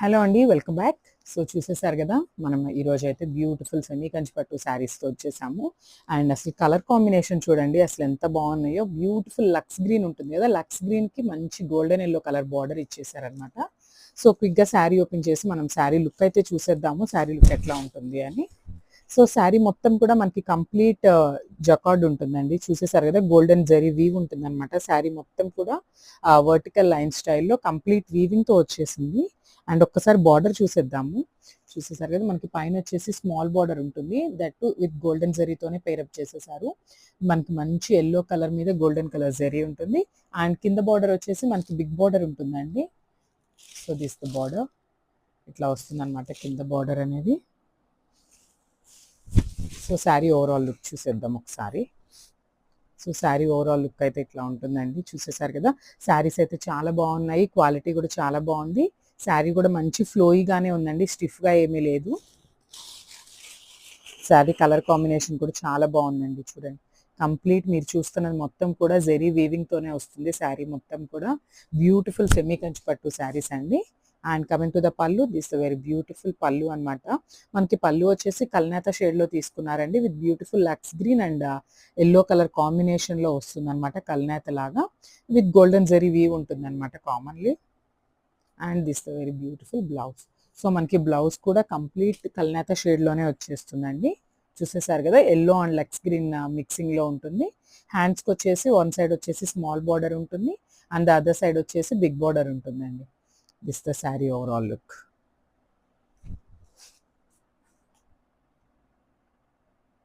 Hello అండి, welcome back. So చూసేసారు కదా, మనం ఈరోజు అయితే బ్యూటిఫుల్ సెమీ కంచి పట్టు శారీస్తో వచ్చేసాము. అండ్ అసలు కలర్ కాంబినేషన్ చూడండి, అసలు ఎంత బాగున్నాయో. బ్యూటిఫుల్ లక్స్ గ్రీన్ ఉంటుంది కదా, లక్స్ గ్రీన్కి మంచి గోల్డెన్ ఎల్లో కలర్ బార్డర్ ఇచ్చేసారనమాట. సో క్విక్గా శారీ ఓపెన్ చేసి మనం శారీ లుక్ అయితే చూసేద్దాము, శారీ లుక్ ఎట్లా ఉంటుంది అని. సో శారీ మొత్తం కూడా మనకి కంప్లీట్ జకార్డ్ ఉంటుందండి. చూసేసారు కదా, గోల్డెన్ జరీ వీవ్ ఉంటుంది అనమాట. శారీ మొత్తం కూడా వర్టికల్ లైన్ స్టైల్లో కంప్లీట్ వీవింగ్తో వచ్చేసింది. అండ్ ఒక్కసారి బార్డర్ చూసేద్దాము. చూసేసారు కదా, మనకి పైన వచ్చేసి స్మాల్ బార్డర్ ఉంటుంది, దట్ విత్ గోల్డెన్ జరీతోనే పేరప్ చేసేసారు. మనకి మంచి ఎల్లో కలర్ మీద గోల్డెన్ కలర్ జరీ ఉంటుంది. అండ్ కింద బార్డర్ వచ్చేసి మనకి బిగ్ బార్డర్ ఉంటుందండి. సో దిస్ ద బార్డర్ ఇట్లా వస్తుంది అనమాట, కింద బార్డర్ అనేది. సో శారీ ఓవరాల్ లుక్ చూసేద్దాం ఒకసారి. సో శారీ ఓవరాల్ లుక్ అయితే ఇట్లా ఉంటుందండి. చూసేసారు కదా, శారీస్ అయితే చాలా బాగున్నాయి, క్వాలిటీ కూడా చాలా బాగుంది. శారీ కూడా మంచి ఫ్లోయిగానే ఉందండి, స్టిఫ్గా ఏమీ లేదు. శారీ కలర్ కాంబినేషన్ కూడా చాలా బాగుందండి. చూడండి, కంప్లీట్ మీరు చూస్తున్నది మొత్తం కూడా జెరీ వీవింగ్తోనే వస్తుంది. శారీ మొత్తం కూడా బ్యూటిఫుల్ సెమీ కంచి పట్టు శారీస్ అండి. And coming to the pallu, this very beautiful pallu అనమాట. మనకి పళ్ళు వచ్చేసి కల్నేత షేడ్లో తీసుకున్నారండి, with beautiful lux green and yellow colour కాంబినేషన్లో వస్తుంది అనమాట. కల్నేత లాగా విత్ గోల్డెన్ జెరీ వీవ్ ఉంటుంది అనమాట commonly. And this very beautiful blouse. So మనకి బ్లౌజ్ కూడా కంప్లీట్ కల్నేత షేడ్లోనే వచ్చేస్తుందండి. చూసేసారు కదా, ఎల్లో అండ్ లక్స్ గ్రీన్ మిక్సింగ్లో ఉంటుంది. హ్యాండ్స్కి వచ్చేసి వన్ సైడ్ వచ్చేసి స్మాల్ బార్డర్ ఉంటుంది, అండ్ ద అదర్ సైడ్ వచ్చేసి బిగ్ బార్డర్ ఉంటుందండి. This the sari overall look.